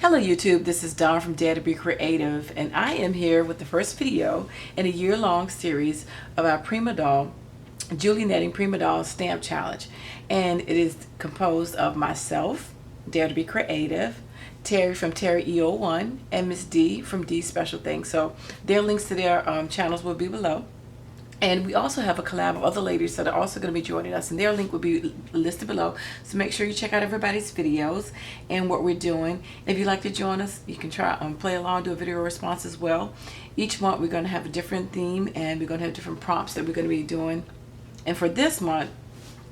Hello YouTube, this is Dawn from DaretoBeCreative, and I am here with the first video in a year-long series of our Prima Doll, Julie Netting Prima Doll Stamp Challenge. And it is composed of myself, DaretoBeCreative, Terry from Terry EO1, and Miss D from D Special Things. So their links to their channels will be below. And we also have a collab of other ladies that are also going to be joining us, and their link will be listed below. So make sure you check out everybody's videos and what we're doing. If you'd like to join us, you can try play along, do a video response as well. Each month we're going to have a different theme, and we're going to have different prompts that we're going to be doing. And for this month,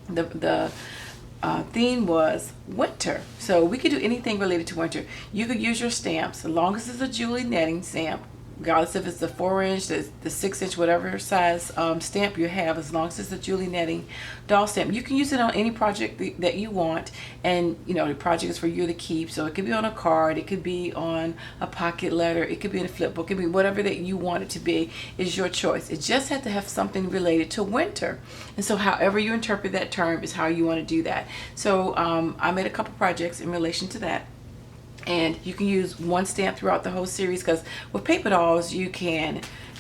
the theme was winter. So we could do anything related to winter. You could use your stamps, as long as it's a Julie Netting stamp, regardless if it's the 4-inch, the 6-inch, whatever size stamp you have, as long as it's a Julie Netting doll stamp. You can use it on any project that you want, and you know the project is for you to keep. So it could be on a card, it could be on a pocket letter, it could be in a flip book, it could be whatever that you want it to be. Is your choice. It just had to have something related to winter, and so however you interpret that term is how you want to do that. So I made a couple projects in relation to that. And you can use one stamp throughout the whole series, because with paper dolls you can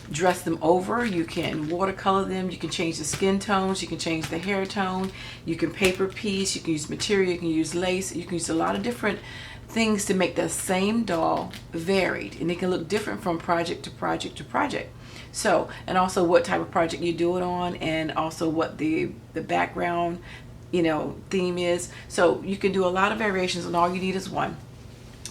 dress them over, you can watercolor them, you can change the skin tones, you can change the hair tone, you can paper piece, you can use material, you can use lace, you can use a lot of different things to make the same doll varied, and it can look different from project to project to project. So, and also what type of project you do it on, and also what the background, you know, theme is. So you can do a lot of variations, and all you need is one.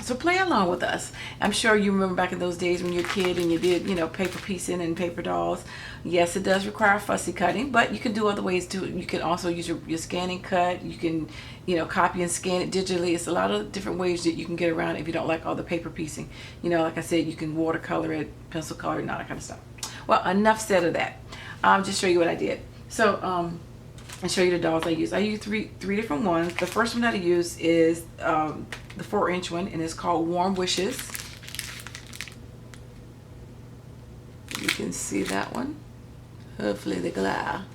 So play along with us. I'm sure you remember back in those days when you were a kid and you did, you know, paper piecing and paper dolls. Yes, it does require fussy cutting, but you can do other ways too. You can also use your scan and cut. You can, you know, copy and scan it digitally. It's a lot of different ways that you can get around it if you don't like all the paper piecing. You know, like I said, you can watercolor it, pencil color it, and all that kind of stuff. Well, enough said of that. Just show you what I did. So, and show you the dolls I use. I use three different ones. The first one that I use is the 4-inch one, and it's called Warm Wishes. You can see that one. Hopefully the glare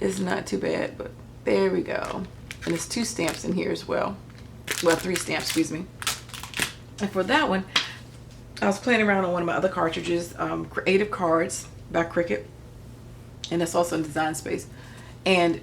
is not too bad, but there we go. And there's 2 stamps in here as well. Well, 3 stamps, excuse me. And for that one, I was playing around on one of my other cartridges, Creative Cards by Cricut, and that's also in Design Space. And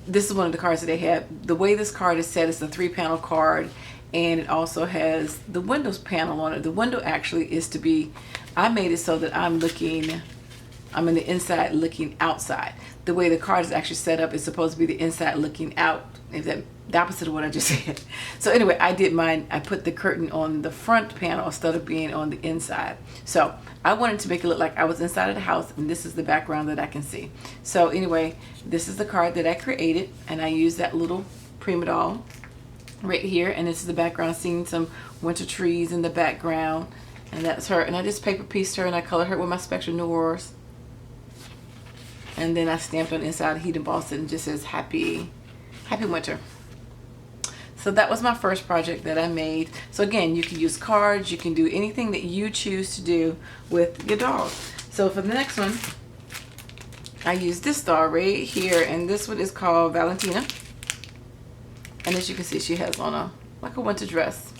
this is one of the cards that they have. The way this card is set is a 3-panel card, and it also has the Windows panel on it. The window actually is to be, I made it so that I'm in the inside looking outside. The way the card is actually set up is supposed to be the inside looking out, if that the opposite of what I just said. So anyway, I did mine. I put the curtain on the front panel instead of being on the inside. So I wanted to make it look like I was inside of the house, and this is the background that I can see. So anyway, this is the card that I created, and I used that little Prima doll right here, and this is the background, seeing some winter trees in the background, and that's her. And I just paper pieced her, and I colored her with my Spectral Noirs, and then I stamped on the inside, heat embossed it, and just says happy winter. So that was my first project that I made. So again, you can use cards, you can do anything that you choose to do with your dolls. So for the next one, I used this doll right here, and this one is called Valentina. And as you can see, she has on like a winter dress.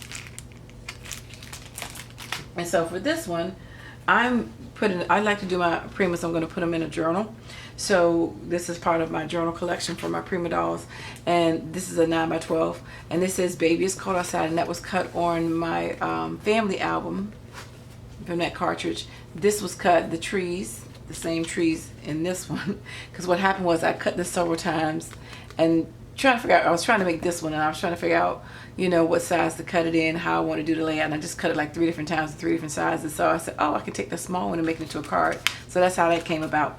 And so for this one, I like to do my Primas, I'm going to put them in a journal. So this is part of my journal collection for my Prima dolls, and this is a 9x12, and this says Baby It's Cold Outside, and that was cut on my family album from that cartridge. This was cut, the trees, the same trees in this one, because what happened was I cut this several times and I was trying to make this one, and I was trying to figure out, you know, what size to cut it in, how I want to do the layout, and I just cut it like 3 different times, 3 different sizes. So I said, oh, I can take the small one and make it into a card. So that's how that came about.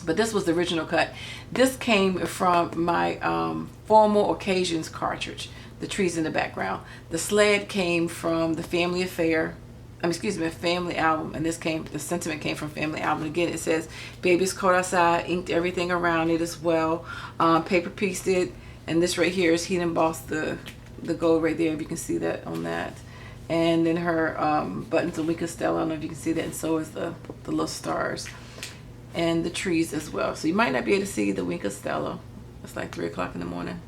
But this was the original cut. This came from my formal occasions cartridge, the trees in the background. The sled came from the Family Affair, Family Album, and the sentiment came from Family Album. Again, it says Baby It's Cold Outside, inked everything around it as well, paper pieced it, and this right here is heat embossed the gold right there, if you can see that on that. And then her buttons, the Wink of Stella, I don't know if you can see that, and so is the little stars. And the trees as well. So you might not be able to see the Wink of Stella. It's like 3 o'clock in the morning.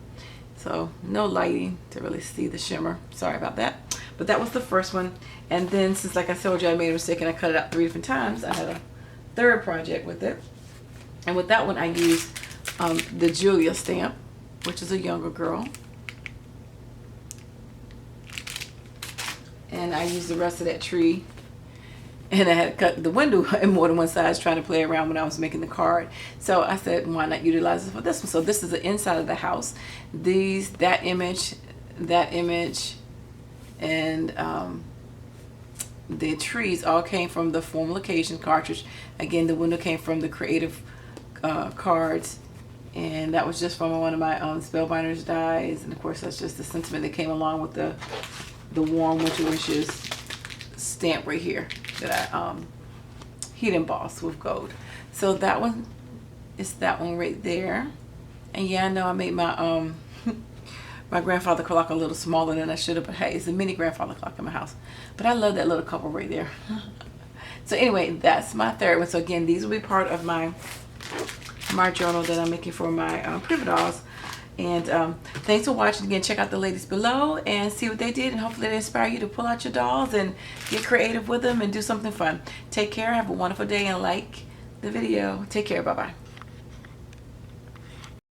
So no lighting to really see the shimmer. Sorry about that. But that was the first one. And then since, like I told you, I made a mistake and I cut it out 3 different times, I had a third project with it. And with that one, I used the Julia stamp, which is a younger girl. And I used the rest of that tree. And I had cut the window in more than one size trying to play around when I was making the card. So I said, why not utilize it for this one? So this is the inside of the house. That image, and the trees all came from the Form Location cartridge. Again, the window came from the Creative cards. And that was just from one of my Spellbinders dies. And of course, that's just the sentiment that came along with the Warm Winter Wishes stamp right here that I heat embossed with gold. So that one is that one right there. And yeah, I know I made my my grandfather clock a little smaller than I should have, but hey, it's a mini grandfather clock in my house. But I love that little couple right there. So anyway, that's my third one. So again, these will be part of my journal that I'm making for my Prima dolls. And thanks for watching. Again, check out the ladies below and see what they did, and hopefully they inspire you to pull out your dolls and get creative with them and do something fun. Take care, have a wonderful day, and like the video. Take care, bye-bye.